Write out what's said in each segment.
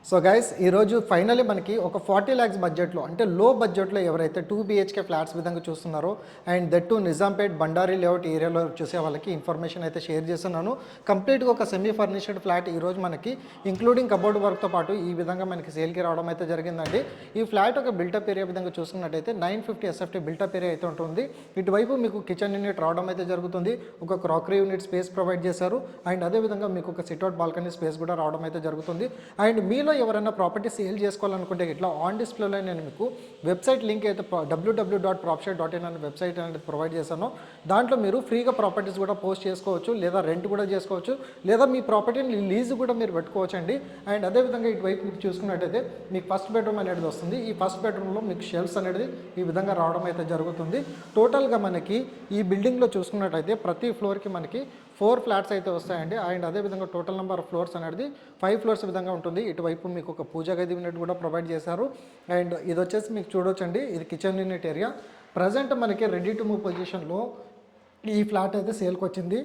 So guys ఈరోజు finally మనకి ఒక 40 lakhs బడ్జెట్లో అంటే లో బడ్జెట్లో ఎవరైతే 2 BHK ఫ్లాట్స్ విధంగా చూస్తున్నారో and that to Nizampet Bandari layout ఏరియాలో చూసే వాళ్ళకి ఇన్ఫర్మేషన్ అయితే షేర్ చేస్తున్నాను. కంప్లీట్గా ఒక సెమీ ఫర్నిష్డ్ ఫ్లాట్ ఈరోజు మనకి ఇంక్లూడింగ్ కబోర్డ్ వర్క్తో పాటు ఈ విధంగా మనకి సేల్కి రావడం అయితే జరిగిందండి. ఈ ఫ్లాట్ ఒక బిల్టప్ ఏరియా విధంగా చూసుకున్నట్టయితే 950 SFT బిల్టప్ ఏరియా అయితే ఉంటుంది. ఇటువైపు మీకు కిచెన్ యూనిట్ రావడం అయితే జరుగుతుంది. ఒక క్రాకరీ యూనిట్ స్పేస్ ప్రొవైడ్ చేశారు అండ్ అదేవిధంగా మీకు ఒక సిట్అవుట్ బాల్కనీ స్పేస్ కూడా రావడం అయితే జరుగుతుంది. అండ్ మీలో ఎవరైనా ప్రాపర్టీ సేల్ చేసుకోవాలనుకుంటే ఇట్లా ఆన్ డిస్ప్లేలో నేను మీకు వెబ్సైట్ లింక్ అయితే www.propshare.in అనే వెబ్సైట్ అనేది ప్రొవైడ్ చేశాను. దాంట్లో మీరు ఫ్రీగా ప్రాపర్టీస్ కూడా పోస్ట్ చేసుకోవచ్చు, లేదా రెంట్ కూడా చేసుకోవచ్చు, లేదా మీ ప్రాపర్టీని లీజ్ కూడా మీరు పెట్టుకోవచ్చు అండి. అండ్ అదేవిధంగా ఇటువైపు మీకు చూసుకున్నట్టయితే మీకు ఫస్ట్ బెడ్రూమ్ అనేది వస్తుంది. ఈ ఫస్ట్ బెడ్రూమ్లో మీకు షెల్ఫ్స్ అనేది ఈ విధంగా రావడం అయితే జరుగుతుంది. టోటల్గా మనకి ఈ బిల్డింగ్లో చూసుకున్నట్టయితే ప్రతి ఫ్లోర్కి మనకి 4 ఫ్లాట్స్ అయితే వస్తాయండి. అండ్ అదేవిధంగా టోటల్ నెంబర్ ఆఫ్ ఫ్లోర్స్ అనేది 5 ఫ్లోర్స్ విధంగా ఉంటుంది. ఇటువైపు మీకు ఒక పూజా గది యూనిట్ కూడా ప్రొవైడ్ చేశారు. అండ్ ఇది వచ్చేసి మీకు చూడొచ్చండి, ఇది కిచెన్ యూనిట్ ఏరియా. ప్రజెంట్ మనకి రెడీ టు మూవ్ పొజిషన్లో ఈ ఫ్లాట్ అయితే సేల్కి వచ్చింది.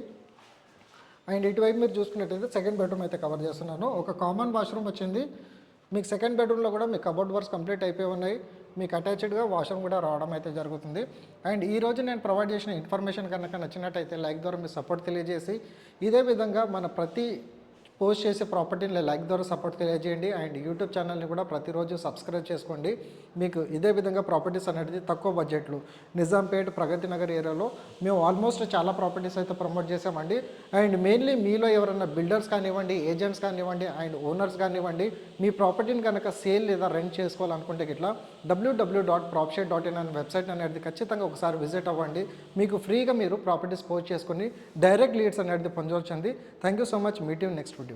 అండ్ ఇటువైపు మీరు చూసుకున్నట్టయితే సెకండ్ బెడ్రూమ్ అయితే కవర్ చేస్తున్నాను. ఒక కామన్ వాష్రూమ్ వచ్చింది. మీకు సెకండ్ బెడ్రూమ్లో కూడా మీకు కబోర్డ్ వర్క్స్ కంప్లీట్ అయిపోయి ఉన్నాయి. మీకు అటాచ్డ్గా వాష్రూమ్ కూడా రావడం అయితే జరుగుతుంది. అండ్ ఈరోజు నేను ప్రొవైడ్ చేసిన ఇన్ఫర్మేషన్ కనుక నచ్చినట్టయితే లైక్ ద్వారా మీ సపోర్ట్ తెలియజేసి ఇదే విధంగా మన ప్రతి పోస్ట్ చేసే ప్రాపర్టీని లైక్ ద్వారా సపోర్ట్ తెలియజేయండి. అండ్ యూట్యూబ్ ఛానల్ని కూడా ప్రతిరోజు సబ్స్క్రైబ్ చేసుకోండి. మీకు ఇదే విధంగా ప్రాపర్టీస్ అనేది తక్కువ బడ్జెట్లో నిజాంపేట్ ప్రగతి నగర్ ఏరియాలో మేము ఆల్మోస్ట్ చాలా ప్రాపర్టీస్ అయితే ప్రమోట్ చేసామండి. అండ్ మెయిన్లీ మీలో ఎవరైనా బిల్డర్స్ కానివ్వండి, ఏజెంట్స్ కానివ్వండి అండ్ ఓనర్స్ కానివ్వండి మీ ప్రాపర్టీని కనుక సేల్ లేదా రెంట్ చేసుకోవాలనుకుంటే ఇట్లా www.propshare.in అనే వెబ్సైట్ అనేది ఖచ్చితంగా ఒకసారి విజిట్ అవ్వండి. మీకు ఫ్రీగా మీరు ప్రాపర్టీస్ పోస్ట్ చేసుకుని డైరెక్ట్ లీడ్స్ అనేది పొందవచ్చండి. Thank you so much. Meet you next video.